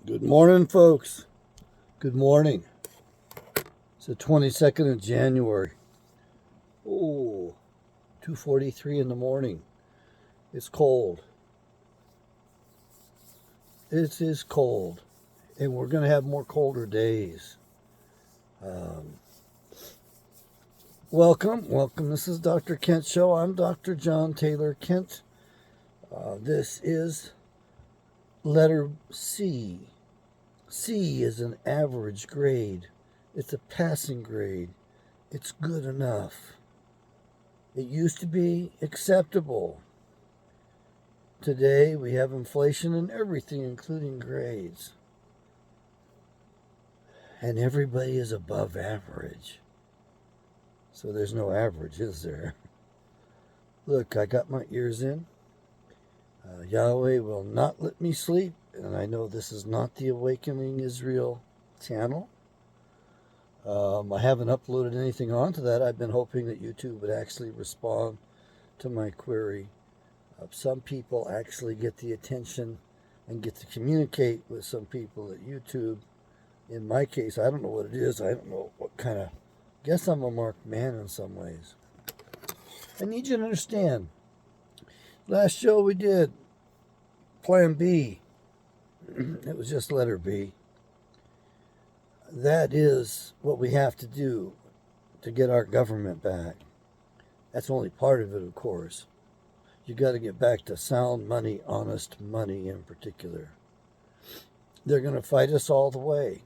Good morning, folks. Good morning. It's the 22nd of January. Oh, 2:43 in the morning. It's cold. It is cold. And we're going to have more colder days. Welcome. This is Dr. Kent Show. I'm Dr. John Taylor Kent. This is letter C. C is an average grade. It's a passing grade. It's good enough. It used to be acceptable. Today we have inflation in everything, including grades. And everybody is above average. So there's no average, is there? Look, I got my ears in. Yahweh will not let me sleep. And I know this is not the Awakening Israel channel. I haven't uploaded anything onto that. I've been hoping that YouTube would actually respond to my query. Some people actually get the attention and get to communicate with some people at YouTube. In my case, I don't know what it is. I don't know what kind of... guess I'm a marked man in some ways. I need you to understand. Last show we did, Plan B. It was just letter B. That is what we have to do to get our government back. That's only part of it, of course. You got to get back to sound money, honest money in particular. They're going to fight us all the way.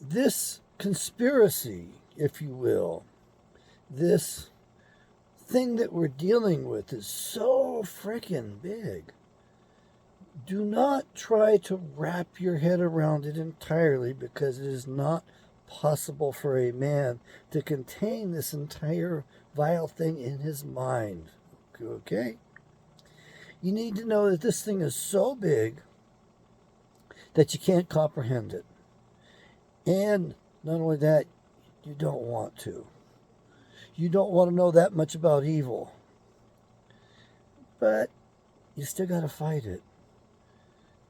This conspiracy, if you will, this thing that we're dealing with is so freaking big. Do not try to wrap your head around it entirely, because it is not possible for a man to contain this entire vile thing in his mind. Okay? You need to know that this thing is so big that you can't comprehend it. And not only that, you don't want to. You don't want to know that much about evil. But you still got to fight it.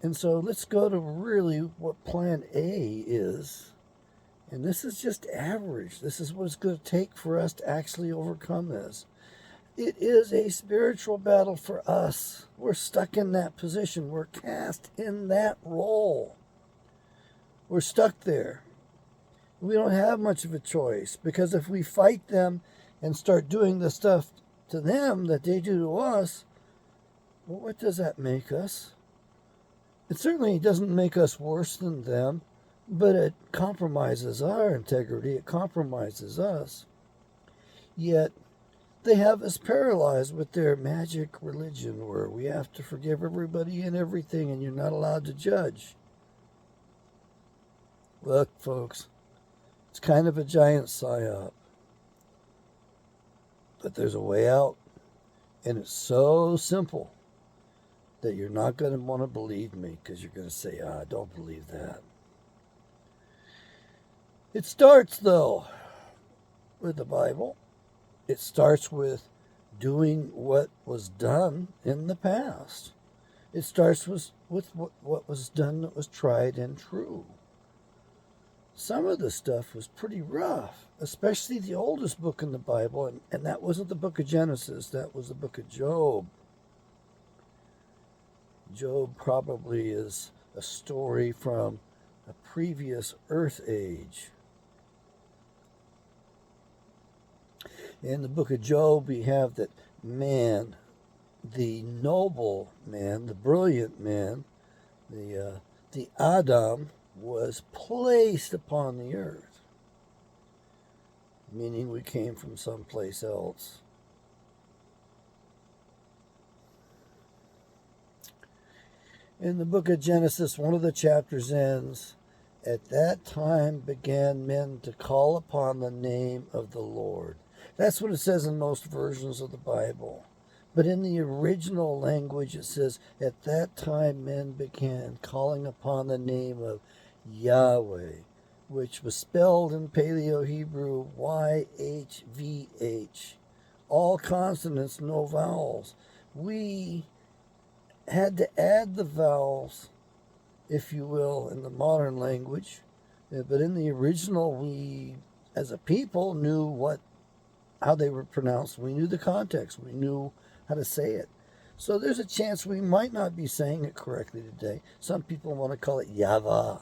And so let's go to really what Plan A is. And this is just average. This is what it's going to take for us to actually overcome this. It is a spiritual battle for us. We're stuck in that position. We're cast in that role. We're stuck there. We don't have much of a choice, because if we fight them and start doing the stuff to them that they do to us, well, what does that make us? It certainly doesn't make us worse than them, but it compromises our integrity. It compromises us. Yet they have us paralyzed with their magic religion, where we have to forgive everybody and everything, and you're not allowed to judge. Look, folks, it's kind of a giant psyop. But there's a way out, and it's so simple that you're not going to want to believe me, because you're going to say, I don't believe that. It starts, though, with the Bible. It starts with doing what was done in the past. It starts with what was done that was tried and true. Some of the stuff was pretty rough, especially the oldest book in the Bible, and that wasn't the book of Genesis, that was the book of Job. Job probably is a story from a previous earth age. In the book of Job, we have that man, the noble man, the brilliant man, the Adam, was placed upon the earth, meaning we came from someplace else. In the book of Genesis, one of the chapters ends, at that time began men to call upon the name of the Lord. That's what it says in most versions of the Bible. But in the original language, it says, at that time men began calling upon the name of Yahweh, which was spelled in Paleo-Hebrew YHVH. All consonants, no vowels. We had to add the vowels if you will, in the modern language. But in the original, we, as a people, knew how they were pronounced. We knew the context. We knew how to say it. So there's a chance we might not be saying it correctly today. Some people want to call it Yahweh.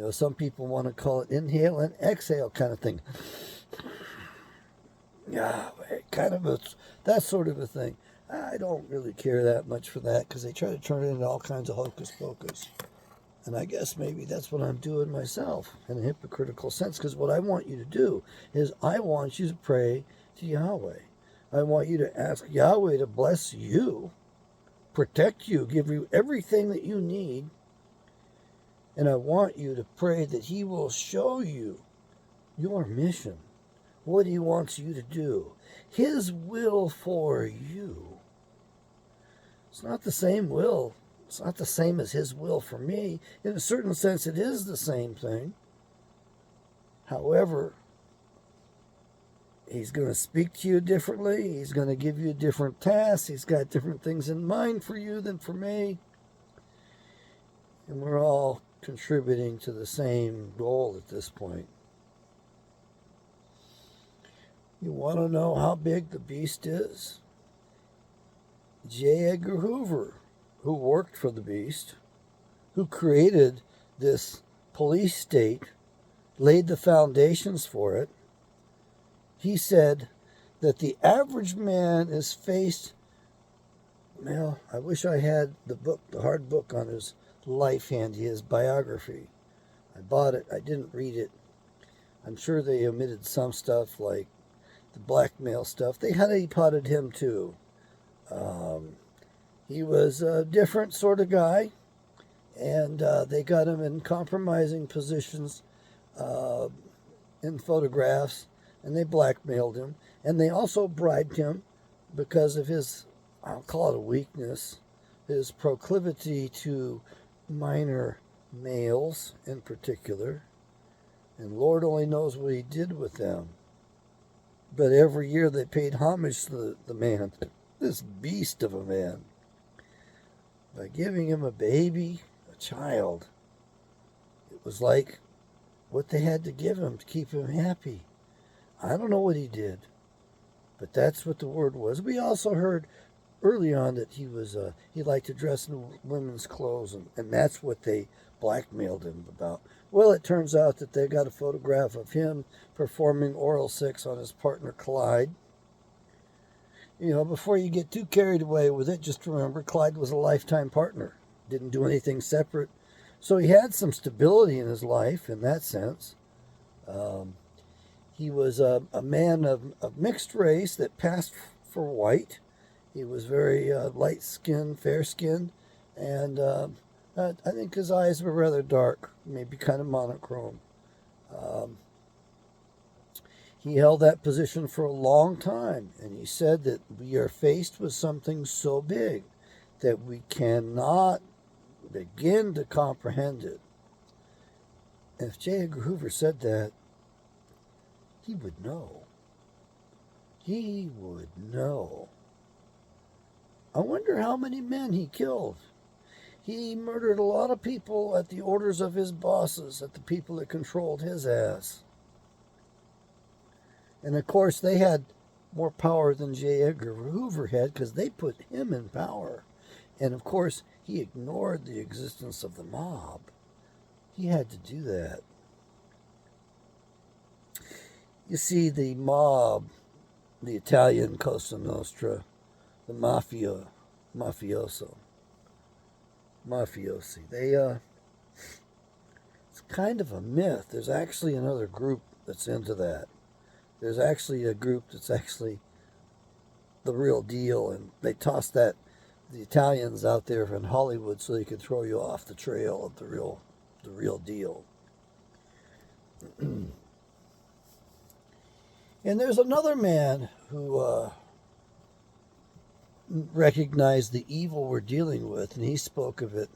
Some people want to call it inhale and exhale kind of thing. Yahweh, that sort of a thing. I don't really care that much for that because they try to turn it into all kinds of hocus pocus. And I guess maybe that's what I'm doing myself in a hypocritical sense, because what I want you to do is I want you to pray to Yahweh. I want you to ask Yahweh to bless you, protect you, give you everything that you need. And I want you to pray that he will show you your mission, what he wants you to do, his will for you. It's not the same will. It's not the same as his will for me. In a certain sense, it is the same thing. However, he's going to speak to you differently. He's going to give you different tasks. He's got different things in mind for you than for me. And we're all contributing to the same goal at this point. You want to know how big the beast is? J. Edgar Hoover, who worked for the beast, who created this police state, laid the foundations for it. He said that the average man is faced, well, I wish I had the hard book on his life handy, his biography. I bought it. I didn't read it. I'm sure they omitted some stuff like the blackmail stuff. They honeypotted him too. He was a different sort of guy, and they got him in compromising positions in photographs, and they blackmailed him. And they also bribed him because of his, I'll call it a weakness, his proclivity to minor males in particular. And Lord only knows what he did with them. But every year they paid homage to the man, this beast of a man, by giving him a baby, a child. It was like what they had to give him to keep him happy. I don't know what he did, but that's what the word was. We also heard early on that he liked to dress in women's clothes, and that's what they blackmailed him about. Well, it turns out that they got a photograph of him performing oral sex on his partner Clyde. Before you get too carried away with it, just remember Clyde was a lifetime partner. Didn't do anything separate. So he had some stability in his life in that sense. He was a man of mixed race that passed for white. He was very light-skinned, fair-skinned, and I think his eyes were rather dark, maybe kind of monochrome. He held that position for a long time, and he said that we are faced with something so big that we cannot begin to comprehend it. And if J. Edgar Hoover said that, he would know. He would know. I wonder how many men he killed. He murdered a lot of people at the orders of his bosses, at the people that controlled his ass. And of course, they had more power than J. Edgar Hoover had because they put him in power. And of course, he ignored the existence of the mob. He had to do that. You see, the mob, the Italian Cosa Nostra, the mafiosi, it's kind of a myth. There's actually another group that's into that. There's actually a group that's actually the real deal, and they toss the Italians out there in Hollywood so they can throw you off the trail of the real deal. And there's another man who recognized the evil we're dealing with, and he spoke of it.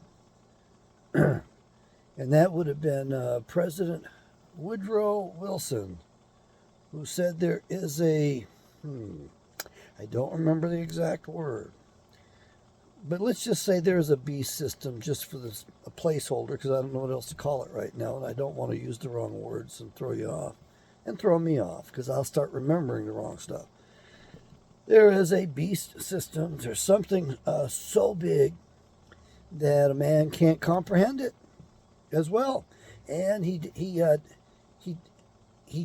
And that would have been President Woodrow Wilson, who said there is I don't remember the exact word, But let's just say there's a beast system just for this, a placeholder, because I don't know what else to call it right now, and I don't want to use the wrong words and throw you off. And throw me off, because I'll start remembering the wrong stuff. There is a beast system. There's something so big that a man can't comprehend it as well. And he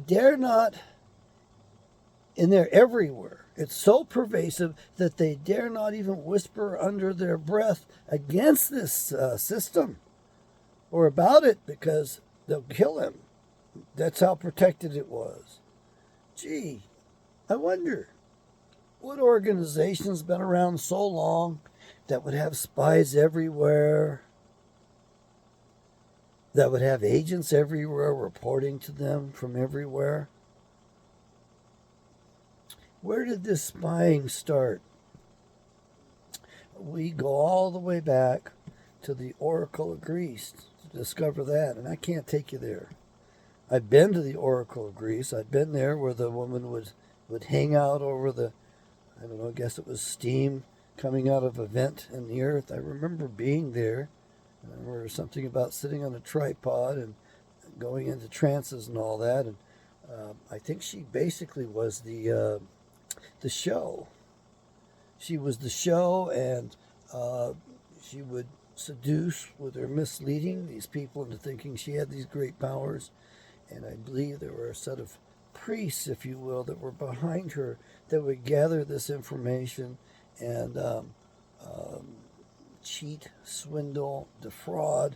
dare not, and they're everywhere. It's so pervasive that they dare not even whisper under their breath against this system or about it, because they'll kill him. That's how protected it was. Gee, I wonder what organization's been around so long that would have spies everywhere, that would have agents everywhere reporting to them from everywhere. Where did this spying start? We go all the way back to the Oracle of Greece to discover that, and I can't take you there. I've been to the Oracle of Greece. I've been there where the woman would hang out over the, I don't know, I guess it was steam coming out of a vent in the earth. I remember being there. I remember something about sitting on a tripod and going into trances and all that. And I think she basically was the show. She was the show, and she would seduce with her misleading these people into thinking she had these great powers. And I believe there were a set of priests, if you will, that were behind her that would gather this information and cheat, swindle, defraud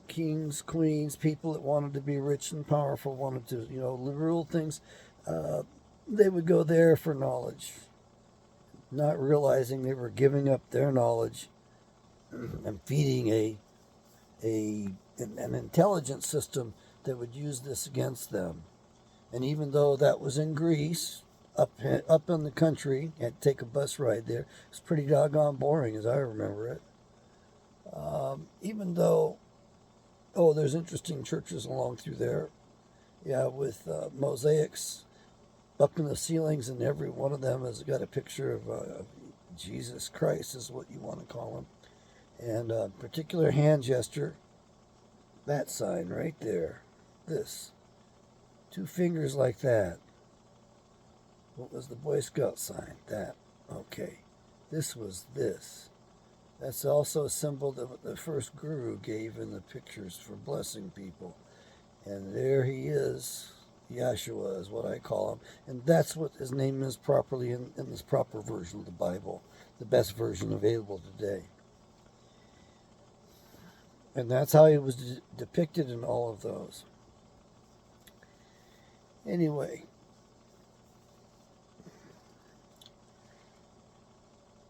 kings, queens, people that wanted to be rich and powerful, wanted to, rule things. They would go there for knowledge, not realizing they were giving up their knowledge and feeding an intelligence system that would use this against them. And even though that was in Greece, up in the country, had to take a bus ride there, it's pretty doggone boring as I remember it. Even though, there's interesting churches along through there, with mosaics up in the ceilings, and every one of them has got a picture of Jesus Christ, is what you want to call him. And a particular hand gesture, that sign right there, this, 2 fingers like that. What was the Boy Scout sign? That. Okay. This was this. That's also a symbol that the first guru gave in the pictures for blessing people. And there he is. Yahshua is what I call him. And that's what his name is properly in this proper version of the Bible, the best version available today. And that's how he was depicted in all of those. Anyway,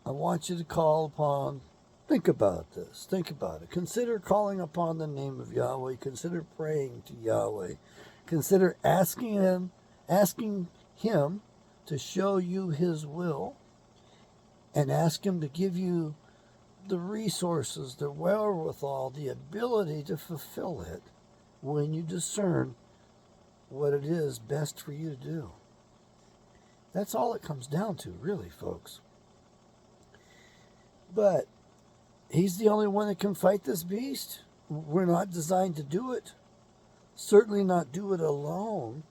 I want you to think about this. Think about it. Consider calling upon the name of Yahweh. Consider praying to Yahweh. Consider asking him to show you his will, and ask him to give you the resources, the wherewithal, the ability to fulfill it when you discern what it is best for you to do. That's all it comes down to, really, folks. But he's the only one that can fight this beast. We're not designed to do it. Certainly not do it alone.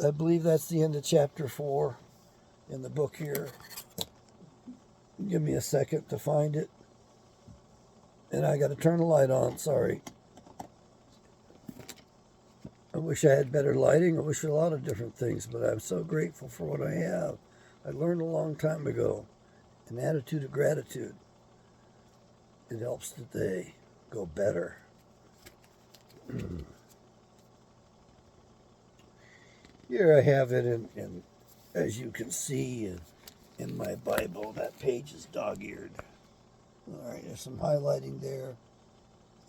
I believe that's the end of chapter 4 in the book here. Give me a second to find it. And I got to turn the light on, sorry. I wish I had better lighting. I wish a lot of different things, but I'm so grateful for what I have. I learned a long time ago an attitude of gratitude. It helps the day go better. Here I have it in as you can see in my Bible. That page is dog-eared. All right, there's some highlighting there.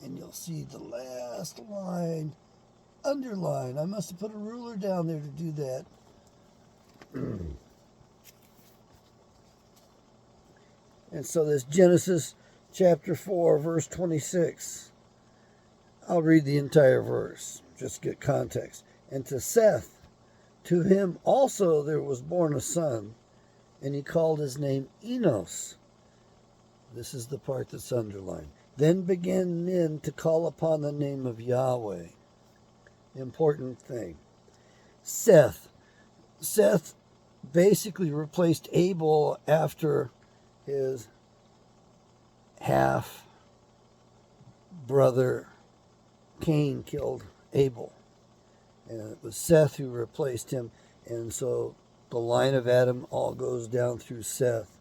And you'll see the last line underlined. I must have put a ruler down there to do that. And so this Genesis chapter 4, verse 26. I'll read the entire verse, just to get context. And to Seth To him also there was born a son, and he called his name Enos. This is the part that's underlined. Then began men to call upon the name of Yahweh. Important thing. Seth. Seth basically replaced Abel after his half brother Cain killed Abel. And it was Seth who replaced him. And so the line of Adam all goes down through Seth.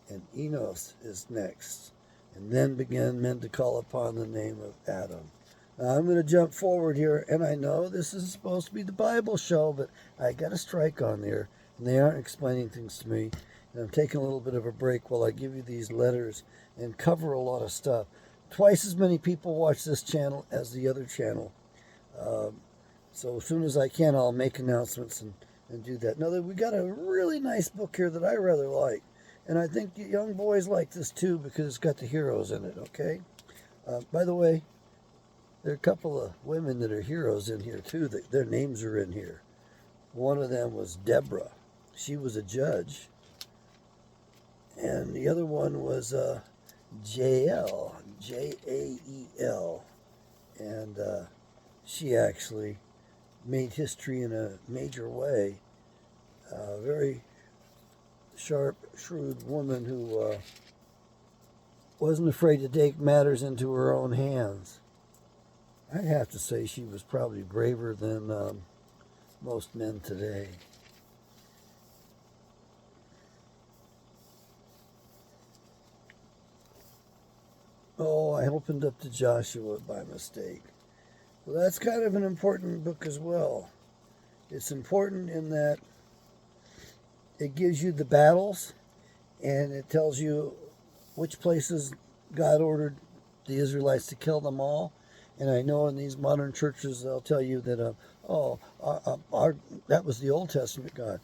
And Enos is next. And then began men to call upon the name of Adam. Now I'm going to jump forward here. And I know this is supposed to be the Bible show, but I got a strike on there. And they aren't explaining things to me. And I'm taking a little bit of a break while I give you these letters and cover a lot of stuff. Twice as many people watch this channel as the other channel. So as soon as I can, I'll make announcements and do that. Now, we got a really nice book here that I rather like. And I think young boys like this too because it's got the heroes in it, okay? By the way, there are a couple of women that are heroes in here too. Their names are in here. One of them was Deborah. She was a judge. And the other one was Jael, Jael. And she actually made history in a major way. Very sharp, shrewd woman who wasn't afraid to take matters into her own hands. I'd have to say she was probably braver than most men today. Oh, I opened up to Joshua by mistake. Well, that's kind of an important book as well. It's important in that it gives you the battles, and it tells you which places God ordered the Israelites to kill them all. And I know in these modern churches they'll tell you that, that was the Old Testament God.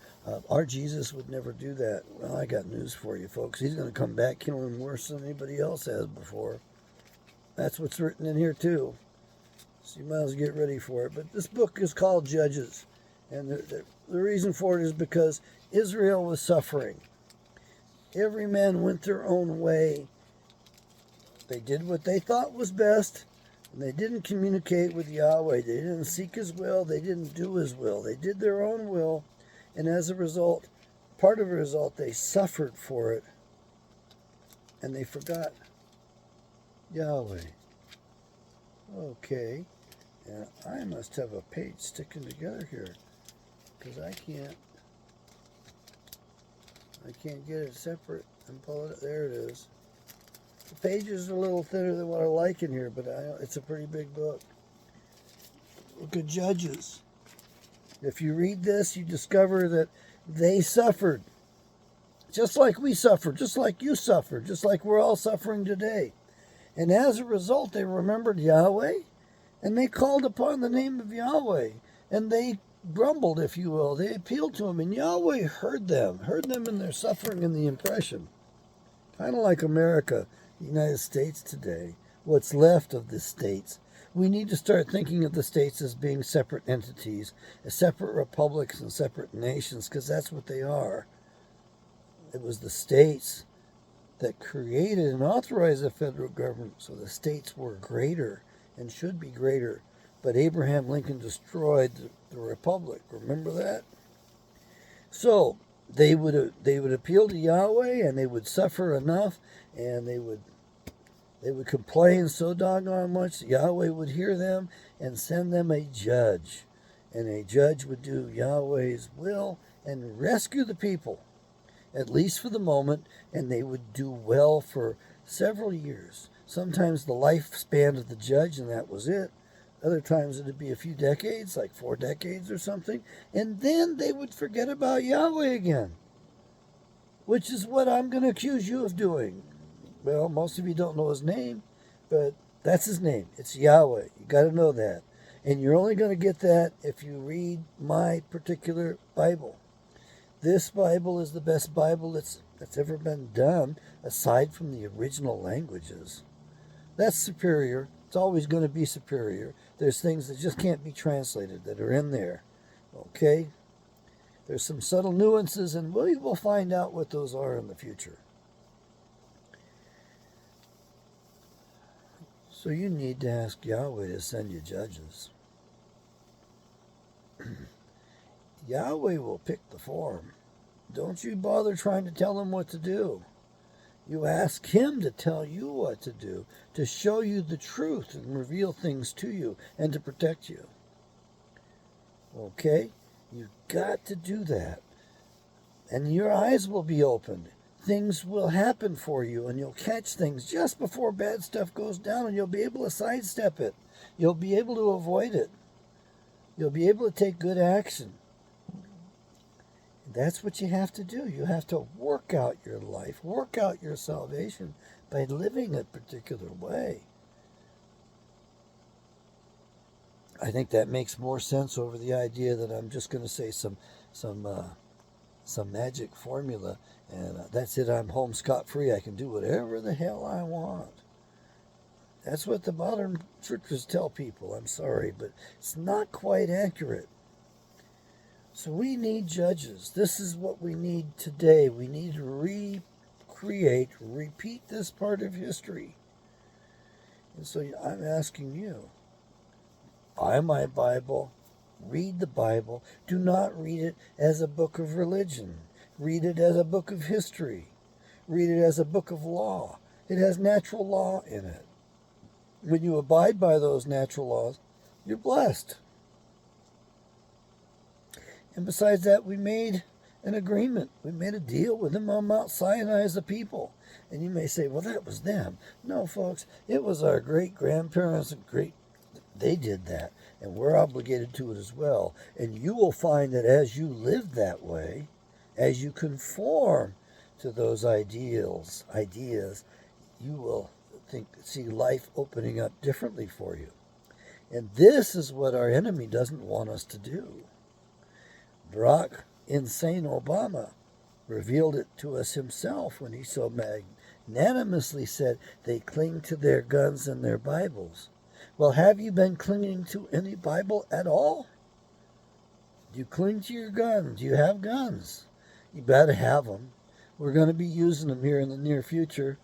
Our Jesus would never do that. Well, I got news for you, folks. He's going to come back killing worse than anybody else has before. That's what's written in here too. So you might as well get ready for it. But this book is called Judges. And the reason for it is because Israel was suffering. Every man went their own way. They did what they thought was best. And they didn't communicate with Yahweh. They didn't seek His will. They didn't do His will. They did their own will. And as a result, part of the result, they suffered for it. And they forgot Yahweh. Okay. And I must have a page sticking together here. Because I can't get it separate and pull it. There it is. The pages are a little thinner than what I like in here, but it's a pretty big book. Look at Judges. If you read this, you discover that they suffered. Just like we suffered, just like you suffered, just like we're all suffering today. And as a result, they remembered Yahweh, and they called upon the name of Yahweh, and they grumbled, if you will. They appealed to Him, and Yahweh heard them in their suffering and the oppression. Kind of like America. The United States today, what's left of the states. We need to start thinking of the states as being separate entities, as separate republics and separate nations, because that's what they are. It was the states that created and authorized the federal government, so the states were greater and should be greater. But Abraham Lincoln destroyed the republic. Remember that? So they would appeal to Yahweh, and they would suffer enough, and they would complain so doggone much that Yahweh would hear them and send them a judge. And a judge would do Yahweh's will and rescue the people, at least for the moment, and they would do well for several years. Sometimes the lifespan of the judge, and that was it. Other times it would be a few decades, like 4 decades or something. And then they would forget about Yahweh again, which is what I'm going to accuse you of doing. Well, most of you don't know His name, but that's His name. It's Yahweh. You got to know that. And you're only going to get that if you read my particular Bible. This Bible is the best Bible that's ever been done, aside from the original languages. That's superior. It's always going to be superior. There's things that just can't be translated that are in there. Okay? There's some subtle nuances, and we will find out what those are in the future. So you need to ask Yahweh to send you judges. Yahweh will pick the form. Don't you bother trying to tell him what to do. You ask him to tell you what to do, to show you the truth and reveal things to you and to protect you. Okay? You've got to do that. And your eyes will be opened. Things will happen for you, and you'll catch things just before bad stuff goes down, and you'll be able to sidestep it. You'll be able to avoid it. You'll be able to take good action. That's what you have to do. You have to work out your life, work out your salvation by living a particular way. I think that makes more sense over the idea that I'm just going to say some magic formula, and that's it. I'm home scot-free. I can do whatever the hell I want. That's what the modern churches tell people. I'm sorry, but it's not quite accurate. So we need judges. This is what we need today. We need to repeat this part of history. And so I'm asking you, buy my Bible, read the Bible. Do not read it as a book of religion. Read it as a book of history. Read it as a book of law. It has natural law in it. When you abide by those natural laws, you're blessed. And besides that, we made an agreement. We made a deal with them on Mount Sinai as a people. And you may say, well, that was them. No, folks, it was our great-grandparents and they did that. And we're obligated to it as well. And you will find that as you live that way, as you conform to those ideas, you will see life opening up differently for you. And this is what our enemy doesn't want us to do. Barack Insane Obama revealed it to us himself when he so magnanimously said they cling to their guns and their Bibles. Well, have you been clinging to any Bible at all? Do you cling to your guns? Do you have guns? You better have them. We're going to be using them here in the near future.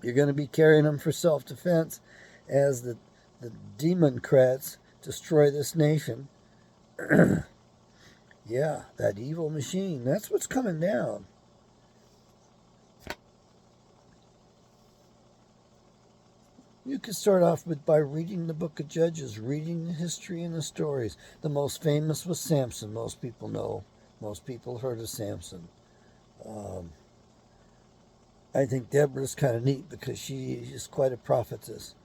You're going to be carrying them for self-defense as the Democrats destroy this nation. Yeah, that evil machine. That's what's coming down. You can start off by reading the book of Judges, reading the history and the stories. The most famous was Samson. Most people know. Most people heard of Samson. I think Deborah's kind of neat because she is quite a prophetess.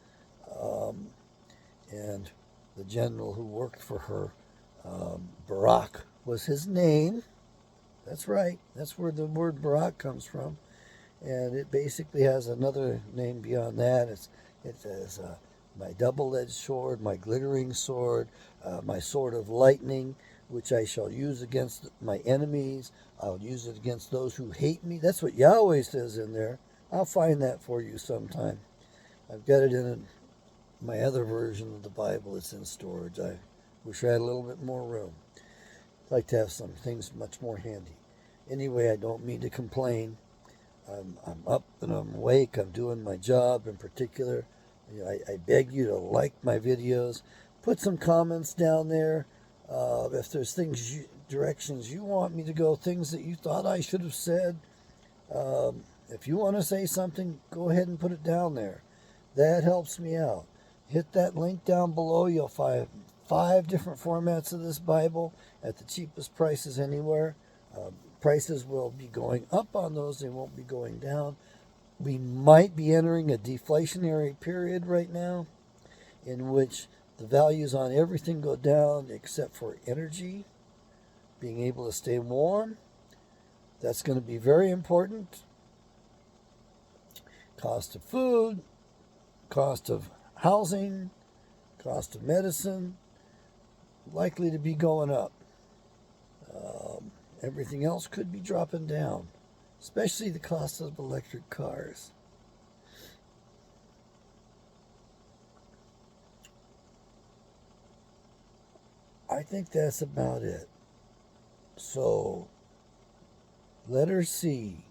And the general who worked for her, Barak was his name. That's right. That's where the word Barak comes from. And it basically has another name beyond that. It says my double-edged sword, my glittering sword, my sword of lightning, which I shall use against my enemies. I'll use it against those who hate me. That's what Yahweh says in there. I'll find that for you sometime. I've got it in my other version of the Bible. It's in storage. I wish I had a little bit more room. I'd like to have some things much more handy. Anyway, I don't mean to complain. I'm up and I'm awake. I'm doing my job in particular. I beg you to like my videos. Put some comments down there. If there's directions you want me to go, things that you thought I should have said. If you want to say something, go ahead and put it down there. That helps me out. Hit that link down below. You'll find 5 different formats of this Bible at the cheapest prices anywhere. Prices will be going up on those. They won't be going down. We might be entering a deflationary period right now in which the values on everything go down except for energy, being able to stay warm. That's going to be very important. Cost of food, cost of housing, cost of medicine, likely to be going up. Everything else could be dropping down, especially the cost of electric cars. I think that's about it. So, letter C,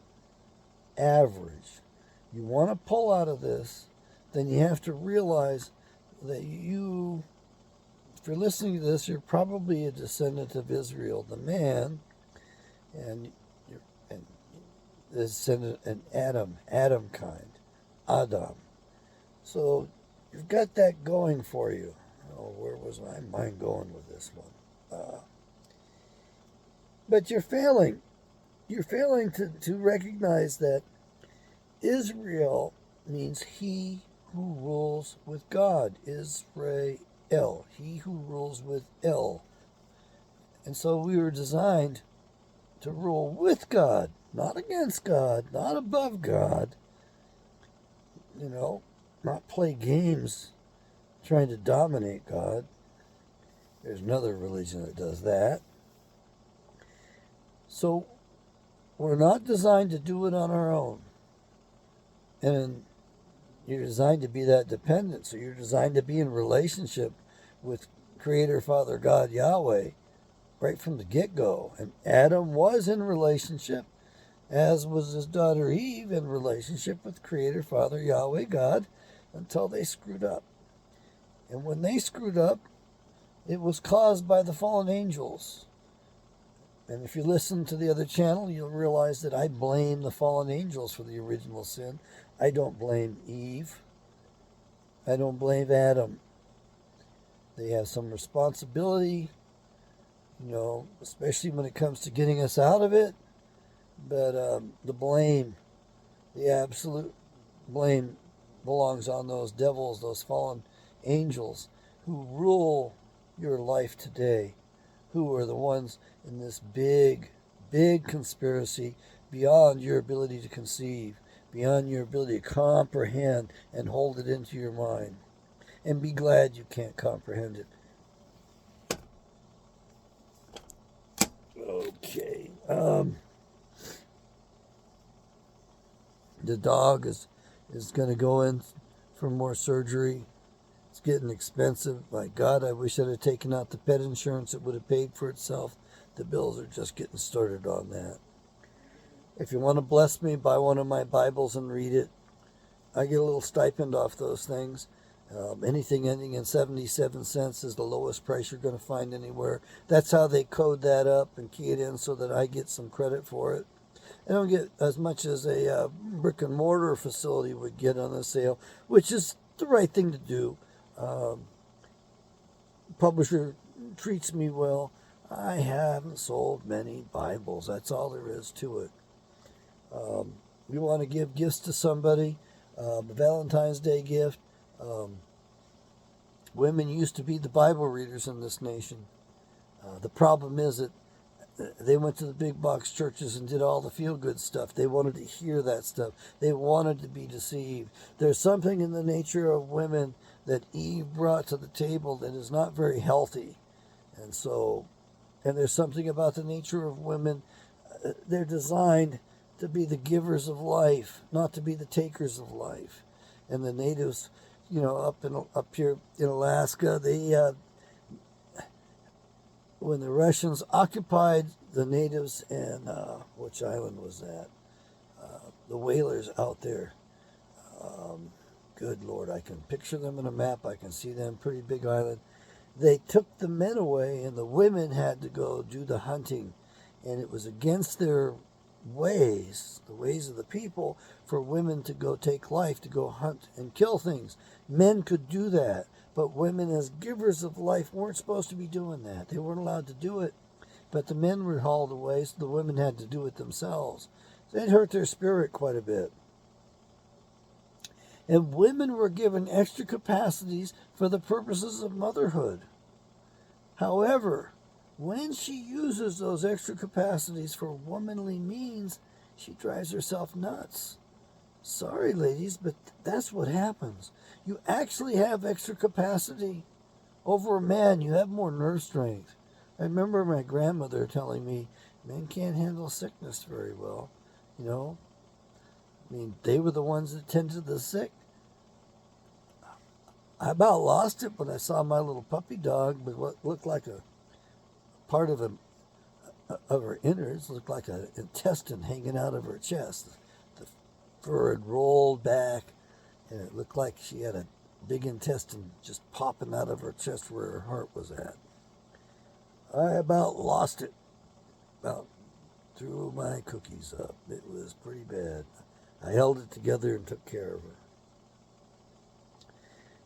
average. You want to pull out of this, then you have to realize that you, if you're listening to this, you're probably a descendant of Israel, the man, and you're and the descendant and Adam kind, Adam. So you've got that going for you. Oh, where was my mind going with this one? But you're failing. You're failing to recognize that Israel means he who rules with God. Israel, he who rules with El. And so we were designed to rule with God, not against God, not above God. Not play games trying to dominate God. There's another religion that does that. So we're not designed to do it on our own. And you're designed to be that dependent. So you're designed to be in relationship with Creator Father God Yahweh right from the get-go. And Adam was in relationship, as was his daughter Eve, in relationship with Creator Father Yahweh God, until they screwed up. And when they screwed up, it was caused by the fallen angels. And if you listen to the other channel, you'll realize that I blame the fallen angels for the original sin. I don't blame Eve. I don't blame Adam. They have some responsibility, especially when it comes to getting us out of it. But the blame, the absolute blame, belongs on those devils, those fallen angels who rule your life today, who are the ones in this big, big conspiracy beyond your ability to conceive, beyond your ability to comprehend and hold it into your mind. And be glad you can't comprehend it. Okay. The dog is going to go in for more surgery. It's getting expensive. My God, I wish I'd have taken out the pet insurance. It would have paid for itself. The bills are just getting started on that. If you want to bless me, buy one of my Bibles and read it. I get a little stipend off those things. Anything ending in 77 cents is the lowest price you're going to find anywhere. That's how they code that up and key it in so that I get some credit for it. I don't get as much as a brick and mortar facility would get on the sale, which is the right thing to do. Publisher treats me well. I haven't sold many Bibles. That's all there is to it. You want to give gifts to somebody, a Valentine's Day gift. Women used to be the Bible readers in this nation. The problem is that they went to the big box churches and did all the feel-good stuff. They wanted to hear that stuff. They wanted to be deceived. There's something in the nature of women that Eve brought to the table that is not very healthy. And there's something about the nature of women. They're designed to be the givers of life, not to be the takers of life. And the natives, up here in Alaska, when the Russians occupied the natives in, which island was that? The whalers out there. Good Lord, I can picture them in a map. I can see them, pretty big island. They took the men away and the women had to go do the hunting. And it was against their ways, the ways of the people, for women to go take life, to go hunt and kill things. Men could do that. But women, as givers of life, weren't supposed to be doing that. They weren't allowed to do it. But the men were hauled away, so the women had to do it themselves. So it hurt their spirit quite a bit. And women were given extra capacities for the purposes of motherhood. However, when she uses those extra capacities for womanly means, she drives herself nuts. Sorry, ladies, but that's what happens. You actually have extra capacity. Over a man, you have more nerve strength. I remember my grandmother telling me, men can't handle sickness very well. They were the ones that tended to the sick. I about lost it when I saw my little puppy dog with what looked like a part of of her innards looked like an intestine hanging out of her chest. The fur had rolled back, and it looked like she had a big intestine just popping out of her chest where her heart was at. I about lost it, about threw my cookies up. It was pretty bad. I held it together and took care of her.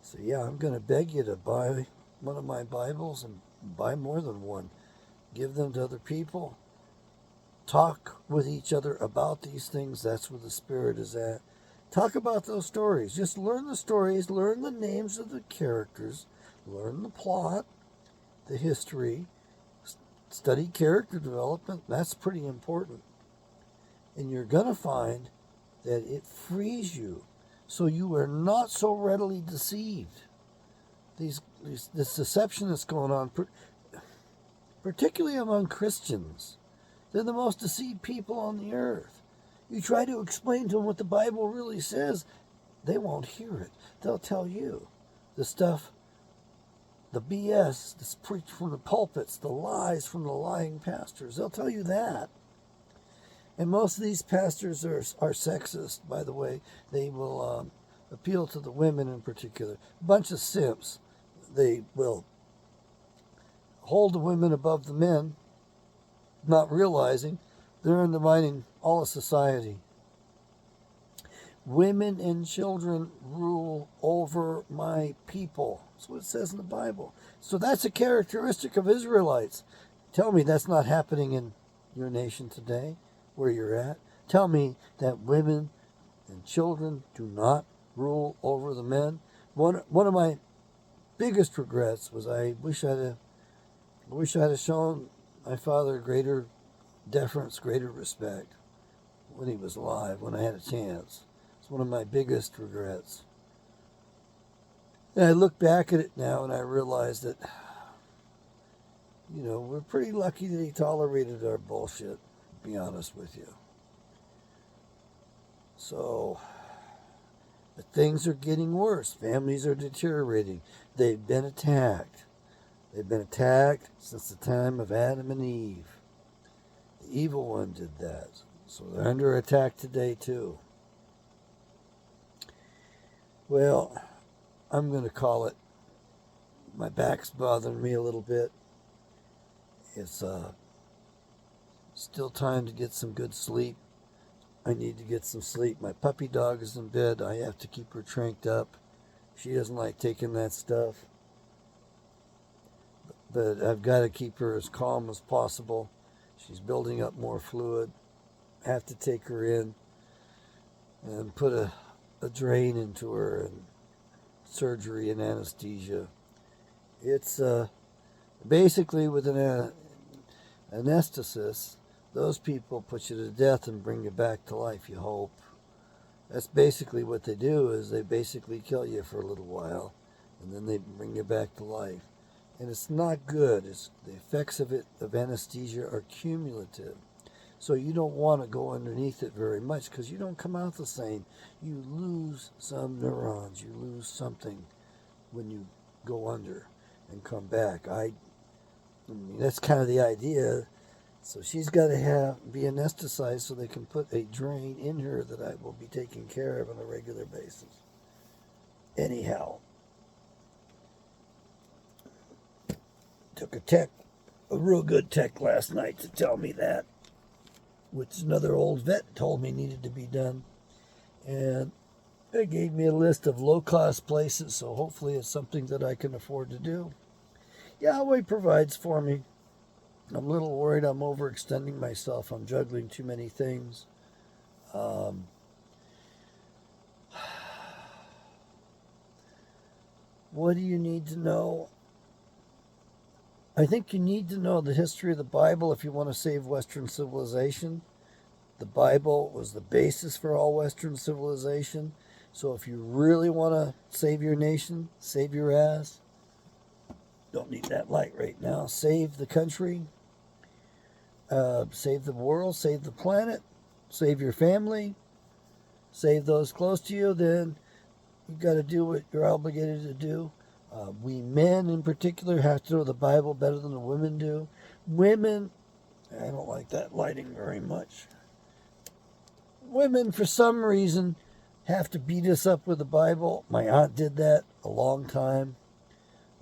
So yeah, I'm going to beg you to buy one of my Bibles and buy more than one. Give them to other people. Talk with each other about these things. That's where the Spirit is at. Talk about those stories. Just learn the stories. Learn the names of the characters. Learn the plot, the history. Study character development. That's pretty important. And you're going to find that it frees you so you are not so readily deceived. This deception that's going on, particularly among Christians, they're the most deceived people on the earth. You try to explain to them what the Bible really says, they won't hear it. They'll tell you the stuff, the BS that's preached from the pulpits, the lies from the lying pastors. They'll tell you that. And most of these pastors are sexist, by the way. They will appeal to the women in particular. A bunch of simps. They will hold the women above the men, not realizing they're undermining all of society. Women and children rule over my people. That's what it says in the Bible. So that's a characteristic of Israelites. Tell me that's not happening in your nation today, where you're at. Tell me that women and children do not rule over the men. One of my biggest regrets was I wish I'd have shown my father greater deference, greater respect when he was alive, when I had a chance. It's one of my biggest regrets. And I look back at it now and I realize that, we're pretty lucky that he tolerated our bullshit, to be honest with you. So, but things are getting worse. Families are deteriorating. They've been attacked. They've been attacked since the time of Adam and Eve. The evil one did that. So they're under attack today too. Well, I'm going to call it. My back's bothering me a little bit. It's still time to get some good sleep. I need to get some sleep. My puppy dog is in bed. I have to keep her tranked up. She doesn't like taking that stuff. But I've got to keep her as calm as possible. She's building up more fluid. I have to take her in and put a drain into her and surgery and anesthesia. It's basically with an anesthetist, those people put you to death and bring you back to life, you hope. That's basically what they do, is they basically kill you for a little while and then they bring you back to life. And it's not good. The effects of anesthesia are cumulative. So you don't want to go underneath it very much because you don't come out the same. You lose some neurons. You lose something when you go under and come back. I mean, that's kind of the idea. So she's got to be anesthetized so they can put a drain in her that I will be taking care of on a regular basis. Anyhow, took a real good tech last night to tell me that, which another old vet told me needed to be done. And they gave me a list of low-cost places, so hopefully it's something that I can afford to do. Yahweh provides for me. I'm a little worried I'm overextending myself. I'm juggling too many things. What do you need to know? I think you need to know the history of the Bible if you want to save Western civilization. The Bible was the basis for all Western civilization. So if you really want to save your nation, save your ass, don't need that light right now, save the country, save the world, save the planet, save your family, save those close to you, then you've got to do what you're obligated to do. We men in particular have to know the Bible better than the women do. Women I don't like that lighting very much. Women, for some reason, have to beat us up with the Bible. My aunt did that a long time.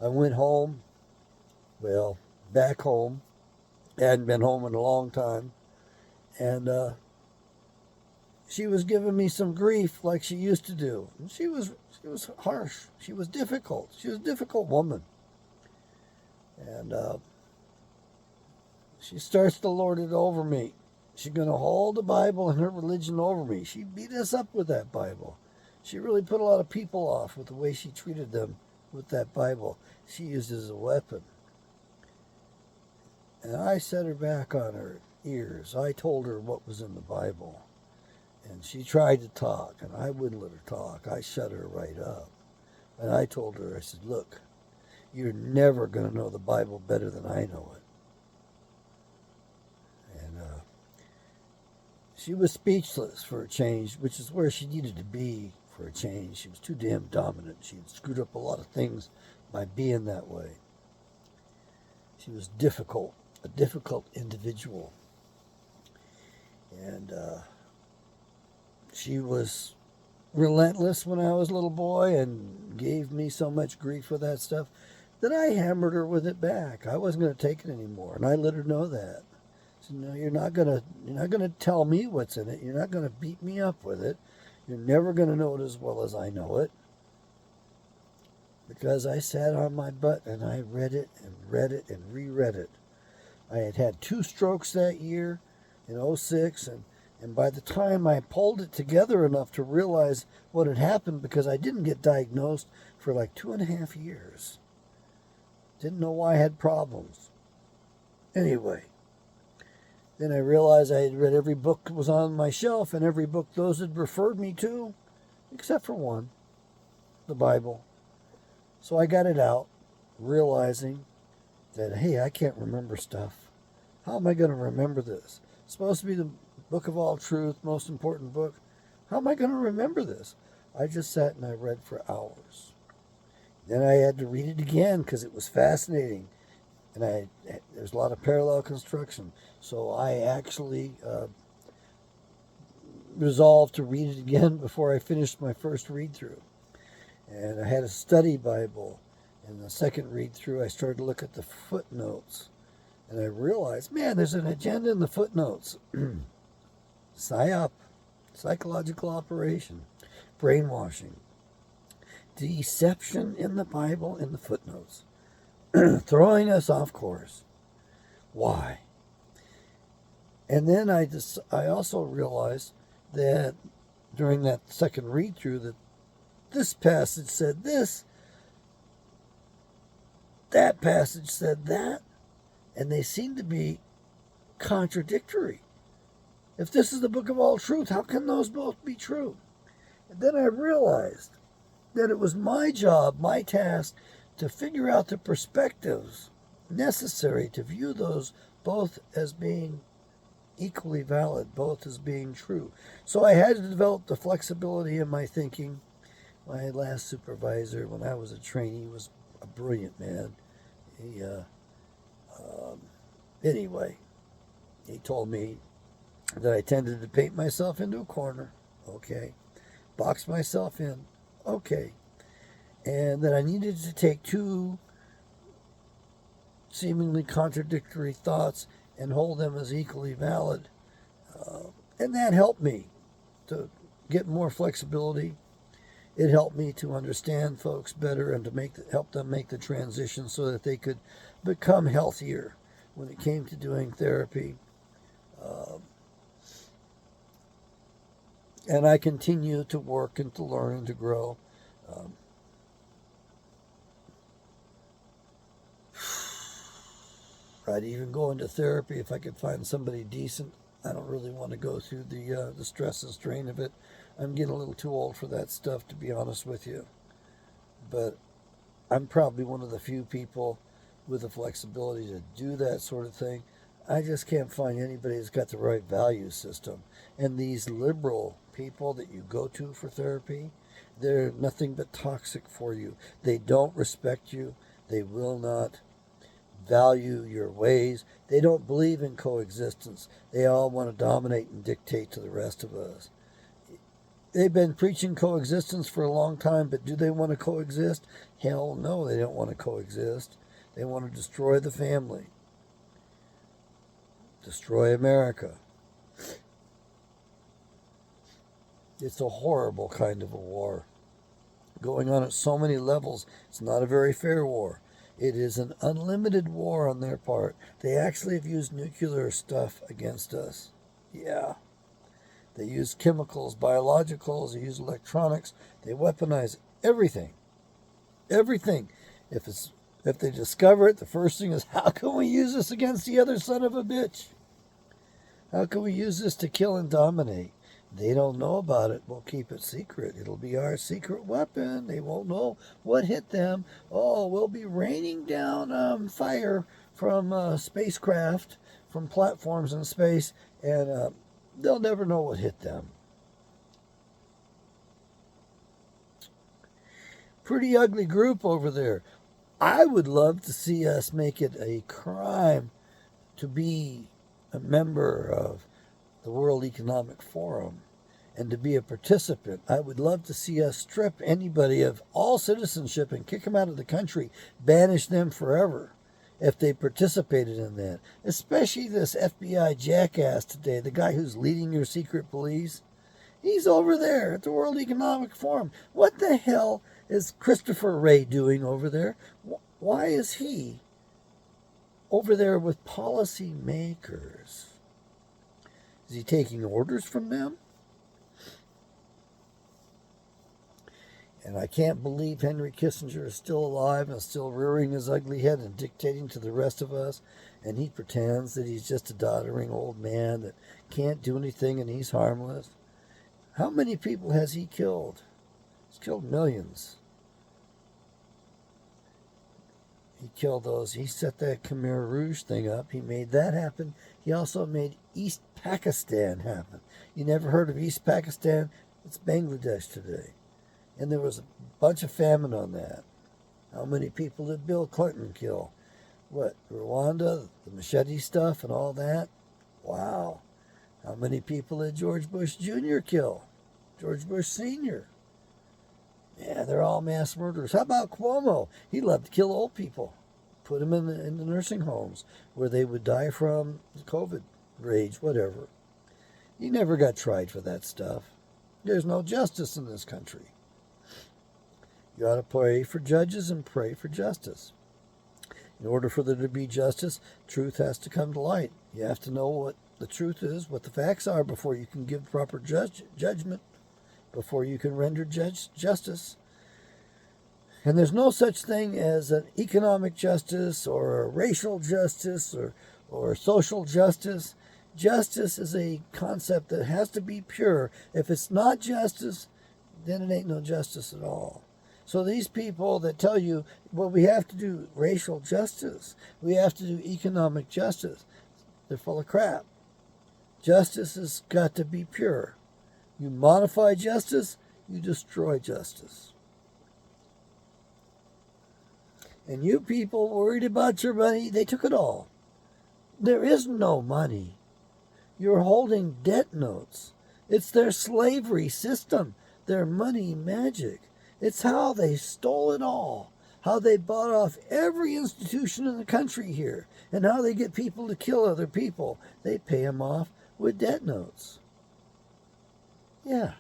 I went home, well, back home. I hadn't been home in a long time. And she was giving me some grief like she used to do. And she was harsh. She was difficult. She was a difficult woman. And she starts to lord it over me. She's going to hold the Bible and her religion over me. She beat us up with that Bible. She really put a lot of people off with the way she treated them with that Bible. She used it as a weapon. And I set her back on her ears. I told her what was in the Bible. And she tried to talk, and I wouldn't let her talk. I shut her right up. And I told her, I said, look, you're never going to know the Bible better than I know it. She was speechless for a change, which is where she needed to be for a change. She was too damn dominant. She had screwed up a lot of things by being that way. She was difficult, a difficult individual. And she was relentless when I was a little boy and gave me so much grief for that stuff that I hammered her with it back. I wasn't going to take it anymore, and I let her know that. So, no, you're not gonna tell me what's in it. You're not gonna beat me up with it. You're never gonna know it as well as I know it. Because I sat on my butt and I read it and reread it. I had had 2 strokes that year in '06, and by the time I pulled it together enough to realize what had happened, because I didn't get diagnosed for like 2.5 years. Didn't know why I had problems. Anyway. Then I realized I had read every book that was on my shelf, and every book those had referred me to, except for one, the Bible. So I got it out, realizing that, hey, I can't remember stuff. How am I going to remember this? It's supposed to be the book of all truth, most important book. How am I going to remember this? I just sat and I read for hours. Then I had to read it again because it was fascinating. And there's a lot of parallel construction. So I actually resolved to read it again before I finished my first read-through. And I had a study Bible. And the second read-through, I started to look at the footnotes. And I realized, man, there's an agenda in the footnotes. PSYOP, psychological operation, brainwashing, deception in the Bible in the footnotes. Throwing us off course. Why? And then I also realized that during that second read-through that this passage said this, that passage said that, and they seem to be contradictory. If this is the book of all truth, how can those both be true? And then I realized that it was my job, my task, to figure out the perspectives necessary to view those both as being equally valid, both as being true. So I had to develop the flexibility in my thinking. My last supervisor, when I was a trainee, was a brilliant man. Anyway, he told me that I tended to paint myself into a corner. Okay. Box myself in. Okay. And that I needed to take 2 seemingly contradictory thoughts and hold them as equally valid. And that helped me to get more flexibility. It helped me to understand folks better and to help them make the transition so that they could become healthier when it came to doing therapy. And I continue to work and to learn and to grow. I'd even go into therapy if I could find somebody decent. I don't really want to go through the stress and strain of it. I'm getting a little too old for that stuff, to be honest with you. But I'm probably one of the few people with the flexibility to do that sort of thing. I just can't find anybody that's got the right value system. And these liberal people that you go to for therapy, they're nothing but toxic for you. They don't respect you. They will not value your ways. They don't believe in coexistence. They all want to dominate and dictate to the rest of us. They've been preaching coexistence for a long time, but do they want to coexist? Hell no, they don't want to coexist. They want to destroy the family, destroy America. It's a horrible kind of a war, going on at so many levels. It's not a very fair war. It is an unlimited war on their part. They actually have used nuclear stuff against us. Yeah. They use chemicals, biologicals, they use electronics. They weaponize everything. Everything. If they discover it, the first thing is, how can we use this against the other son of a bitch? How can we use this to kill and dominate? They don't know about it. We'll keep it secret. It'll be our secret weapon. They won't know what hit them. Oh, we'll be raining down fire from spacecraft, from platforms in space, and they'll never know what hit them. Pretty ugly group over there. I would love to see us make it a crime to be a member of the World Economic Forum and to be a participant. I would love to see us strip anybody of all citizenship and kick them out of the country, banish them forever if they participated in that. Especially this FBI jackass today, the guy who's leading your secret police. He's over there at the World Economic Forum. What the hell is Christopher Wray doing over there? Why is he over there with policy makers? Is he taking orders from them? And I can't believe Henry Kissinger is still alive and still rearing his ugly head and dictating to the rest of us. And he pretends that he's just a doddering old man that can't do anything and he's harmless. How many people has he killed? He's killed millions. He killed those. He set that Khmer Rouge thing up. He made that happen. He also made East Pakistan happen. You never heard of East Pakistan? It's Bangladesh today. And there was a bunch of famine on that. How many people did Bill Clinton kill? What, Rwanda, the machete stuff and all that? Wow. How many people did George Bush Jr. kill? George Bush Sr.? Yeah, they're all mass murderers. How about Cuomo? He loved to kill old people. Put them in the nursing homes where they would die from COVID rage, whatever. He never got tried for that stuff. There's no justice in this country. You ought to pray for judges and pray for justice. In order for there to be justice, truth has to come to light. You have to know what the truth is, what the facts are, before you can give proper judgment, before you can render justice. And there's no such thing as an economic justice or a racial justice or social justice. Justice is a concept that has to be pure. If it's not justice, then it ain't no justice at all. So these people that tell you, well, we have to do racial justice, we have to do economic justice, they're full of crap. Justice has got to be pure. You modify justice, you destroy justice. And you people worried about your money, they took it all. There is no money. You're holding debt notes. It's their slavery system, their money magic. It's how they stole it all, how they bought off every institution in the country here, and how they get people to kill other people. They pay them off with debt notes. Yeah.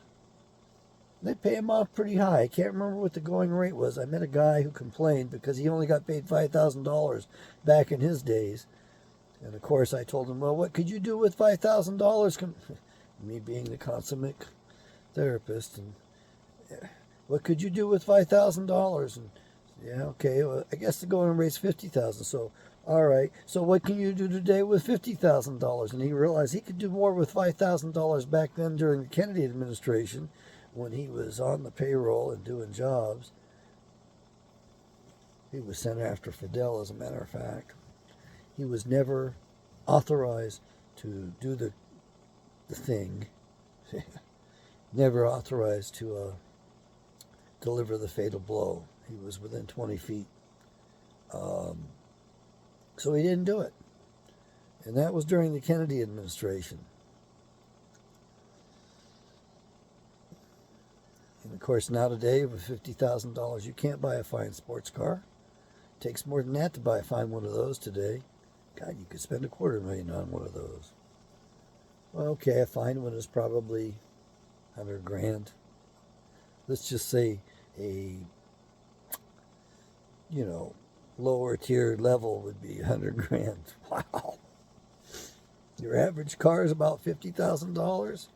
They pay him off pretty high. I can't remember what the going rate was. I met a guy who complained because he only got paid $5,000 back in his days. And, of course, I told him, well, what could you do with $5,000? Me being the consummate therapist. And what could you do with $5,000? And, yeah, okay, well, I guess the going rate's $50,000. So, all right. So what can you do today with $50,000? And he realized he could do more with $5,000 back then during the Kennedy administration when he was on the payroll and doing jobs. He was sent after Fidel, as a matter of fact. He was never authorized to do the thing. Never authorized to deliver the fatal blow. He was within 20 feet. So he didn't do it. And that was during the Kennedy administration. And of course, now today, with $50,000, you can't buy a fine sports car. It takes more than that to buy a fine one of those today. God, you could spend $250,000 on one of those. Well, okay, a fine one is probably $100,000. Let's just say a, lower tier level would be $100,000. Wow. Your average car is about $50,000.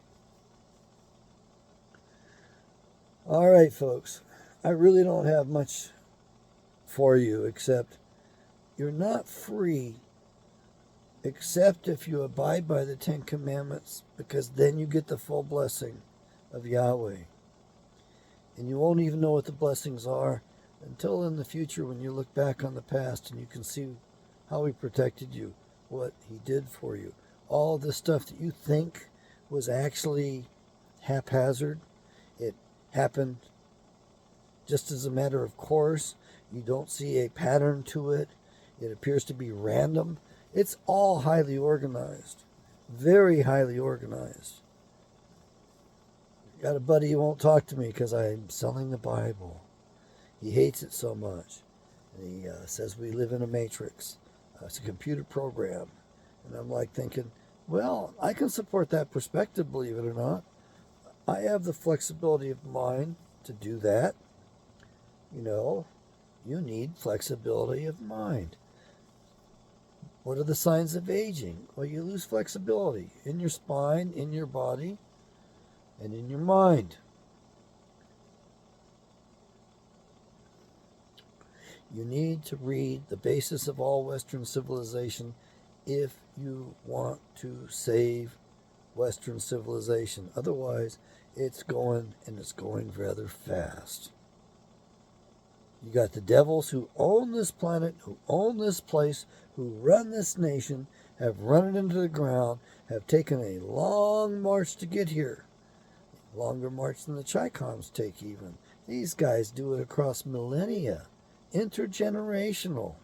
All right, folks. I really don't have much for you except you're not free except if you abide by the Ten Commandments, because then you get the full blessing of Yahweh. And you won't even know what the blessings are until in the future when you look back on the past and you can see how he protected you, what he did for you. All this stuff that you think was actually haphazard, it happened just as a matter of course. You don't see a pattern to it. It appears to be random. It's all highly organized, very highly organized. Got a buddy who won't talk to me because I'm selling the Bible. He hates it so much. And he says we live in a matrix. It's a computer program. And I'm like thinking, well, I can support that perspective, believe it or not. I have the flexibility of mind to do that. You need flexibility of mind. What are the signs of aging? Well, you lose flexibility in your spine, in your body, and in your mind. You need to read the basis of all Western civilization if you want to save Western civilization. Otherwise, it's going rather fast. You got the devils who own this planet, who own this place, who run this nation, have run it into the ground, have taken a long march to get here. Longer march than the Chicoms take even. These guys do it across millennia. Intergenerational.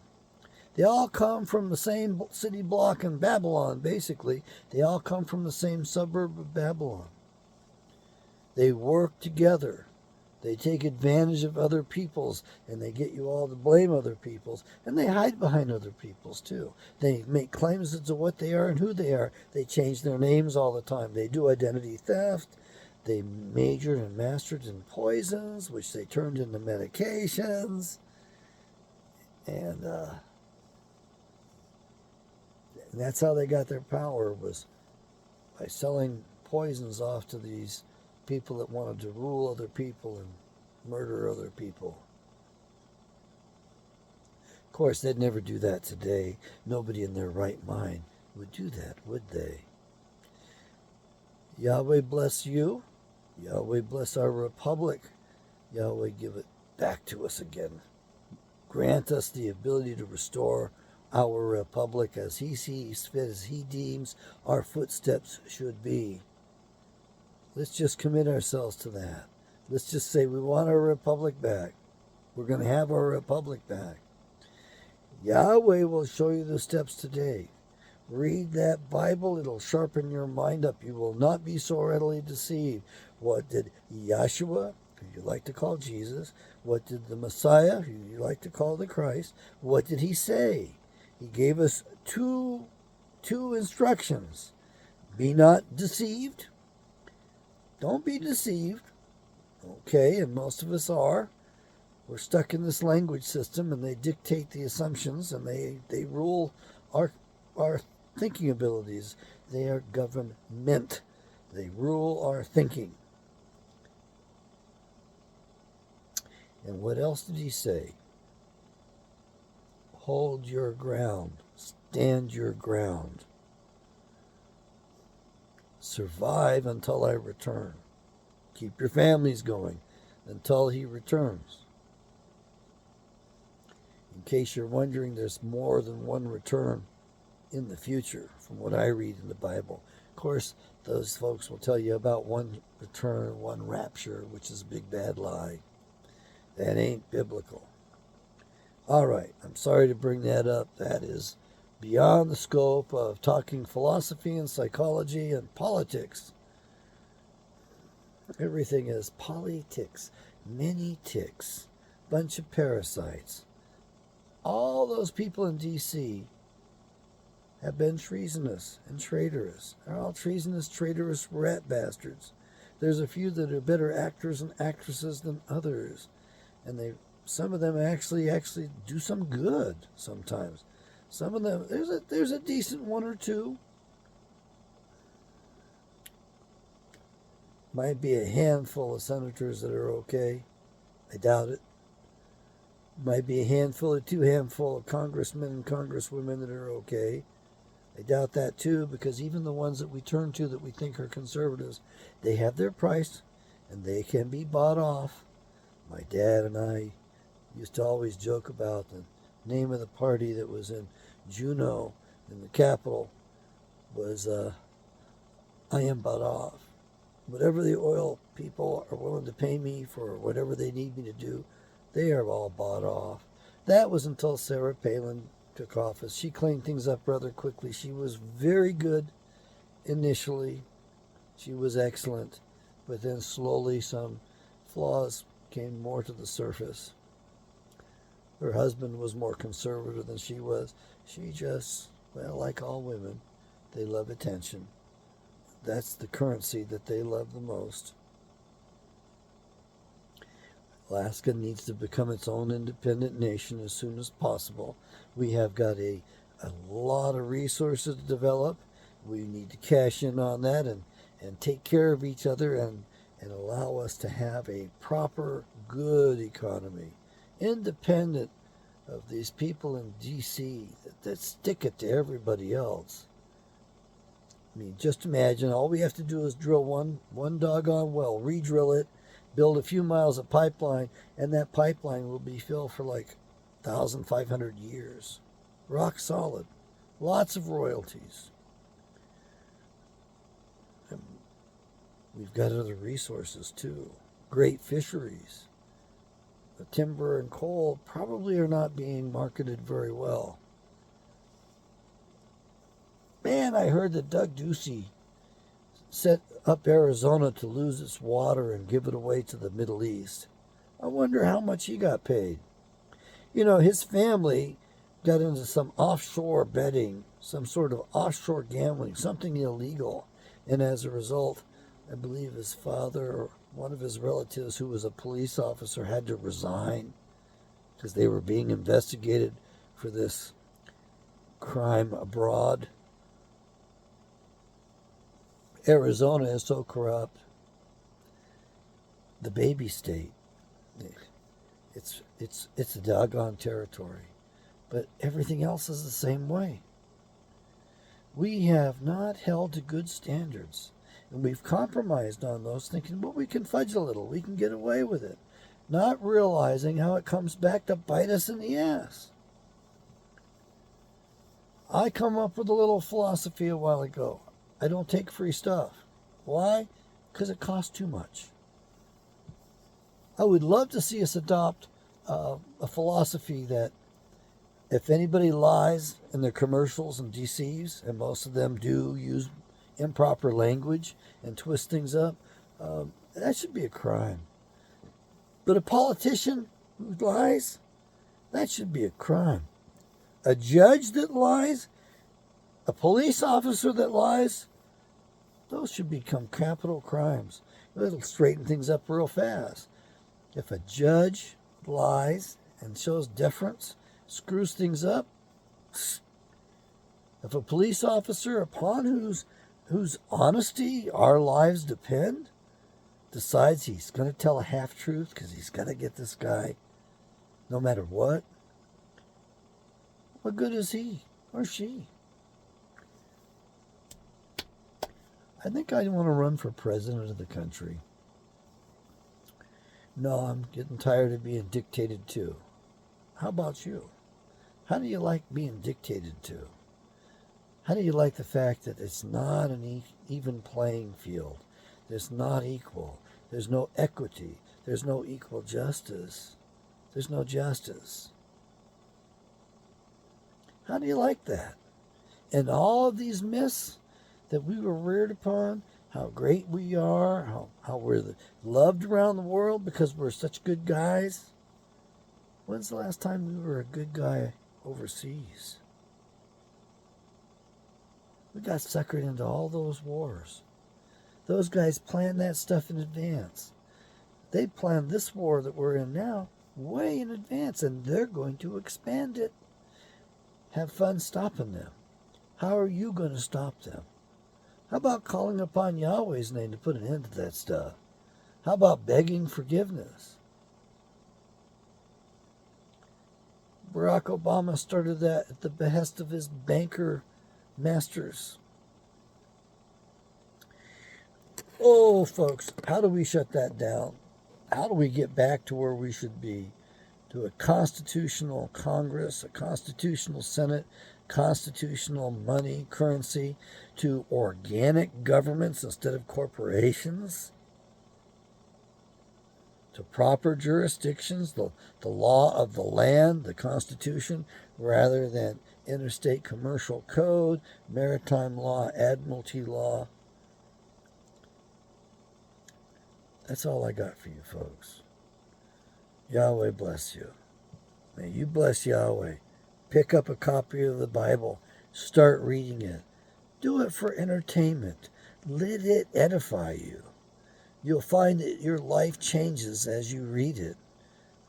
They all come from the same city block in Babylon, basically. They all come from the same suburb of Babylon. They work together. They take advantage of other peoples, and they get you all to blame other peoples, and they hide behind other peoples too. They make claims as to what they are and who they are. They change their names all the time. They do identity theft. They majored and mastered in poisons, which they turned into medications. And that's how they got their power, was by selling poisons off to these people that wanted to rule other people and murder other people. Of course, they'd never do that today. Nobody in their right mind would do that, would they? Yahweh bless you. Yahweh bless our republic. Yahweh give it back to us again. Grant us the ability to restore our republic as he sees fit, as he deems our footsteps should be. Let's just commit ourselves to that. Let's just say we want our republic back. We're going to have our republic back. Yahweh will show you the steps today. Read that Bible. It'll sharpen your mind up. You will not be so readily deceived. What did Yahshua, who you like to call Jesus, what did the Messiah, who you like to call the Christ, what did he say? He gave us two instructions. Be not deceived. Don't be deceived. Okay, and most of us are. We're stuck in this language system, and they dictate the assumptions, and they rule our thinking abilities. They are government. They rule our thinking. And what else did he say? Hold your ground. Stand your ground. Survive until I return. Keep your families going until he returns. In case you're wondering, there's more than one return in the future from what I read in the Bible. Of course, those folks will tell you about one return, one rapture, which is a big bad lie. That ain't biblical. All right, I'm sorry to bring that up. That is beyond the scope of talking philosophy and psychology and politics. Everything is politics, many ticks, bunch of parasites. All those people in D.C. have been treasonous and traitorous. They're all treasonous, traitorous rat bastards. There's a few that are better actors and actresses than others, and some of them actually do some good sometimes. Some of them, there's a decent one or two. Might be a handful of senators that are okay. I doubt it. Might be a handful of congressmen and congresswomen that are okay. I doubt that too, because even the ones that we turn to that we think are conservatives, they have their price and they can be bought off. My dad and I used to always joke about the name of the party that was in Juneau in the Capitol was I am bought off. Whatever the oil people are willing to pay me for whatever they need me to do, they are all bought off. That was until Sarah Palin took office. She cleaned things up rather quickly. She was very good initially. She was excellent. But then slowly some flaws came more to the surface. Her husband was more conservative than she was. She just, well, like all women, they love attention. That's the currency that they love the most. Alaska needs to become its own independent nation as soon as possible. We have got a lot of resources to develop. We need to cash in on that and take care of each other and allow us to have a proper, good economy, independent of these people in D.C. that stick it to everybody else. I mean, just imagine, all we have to do is drill one doggone well, re-drill it, build a few miles of pipeline, and that pipeline will be filled for like 1,500 years. Rock solid. Lots of royalties. And we've got other resources too. Great fisheries. The timber and coal probably are not being marketed very well. Man, I heard that Doug Ducey set up Arizona to lose its water and give it away to the Middle East. I wonder how much he got paid. You know, his family got into some offshore betting, some sort of offshore gambling, something illegal. And as a result, I believe his father or one of his relatives who was a police officer had to resign because they were being investigated for this crime abroad. Arizona is so corrupt. The baby state. It's a doggone territory. But everything else is the same way. We have not held to good standards. And we've compromised on those, thinking, well, we can fudge a little. We can get away with it. Not realizing how it comes back to bite us in the ass. I come up with a little philosophy a while ago. I don't take free stuff. Why? Because it costs too much. I would love to see us adopt a philosophy that if anybody lies in their commercials and deceives, and most of them do use improper language and twist things up, that should be a crime. But a politician who lies, that should be a crime. A judge that lies, a police officer that lies, those should become capital crimes. It'll straighten things up real fast. If a judge lies and shows deference, screws things up, if a police officer, upon whose honesty our lives depend, decides he's going to tell a half-truth because he's got to get this guy no matter what good is he or she? I think I want to run for president of the country. No, I'm getting tired of being dictated to. How about you? How do you like being dictated to? How do you like the fact that it's not an even playing field? There's not equal. There's no equity. There's no equal justice. There's no justice. How do you like that? And all of these myths that we were reared upon, how great we are, how we're loved around the world because we're such good guys. When's the last time we were a good guy overseas? We got suckered into all those wars. Those guys planned that stuff in advance. They planned this war that we're in now way in advance, and they're going to expand it. Have fun stopping them. How are you going to stop them? How about calling upon Yahweh's name to put an end to that stuff? How about begging forgiveness? Barack Obama started that at the behest of his banker masters. Oh, folks, how do we shut that down? How do we get back to where we should be? To a constitutional Congress, a constitutional Senate, constitutional money, currency, to organic governments instead of corporations, to proper jurisdictions, the law of the land, the Constitution, rather than interstate commercial code, maritime law, admiralty law. That's all I got for you folks. Yahweh bless you. May you bless Yahweh. Pick up a copy of the Bible. Start reading it. Do it for entertainment. Let it edify you. You'll find that your life changes as you read it.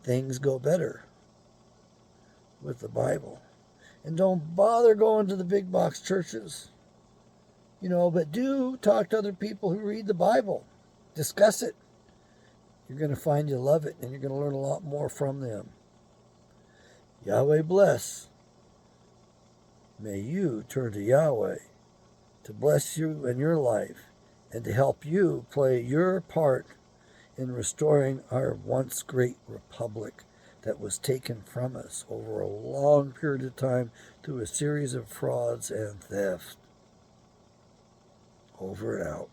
Things go better with the Bible. And don't bother going to the big box churches. But do talk to other people who read the Bible. Discuss it. You're going to find you love it, and you're going to learn a lot more from them. Yahweh bless. May you turn to Yahweh to bless you in your life and to help you play your part in restoring our once great republic that was taken from us over a long period of time through a series of frauds and theft. Over and out.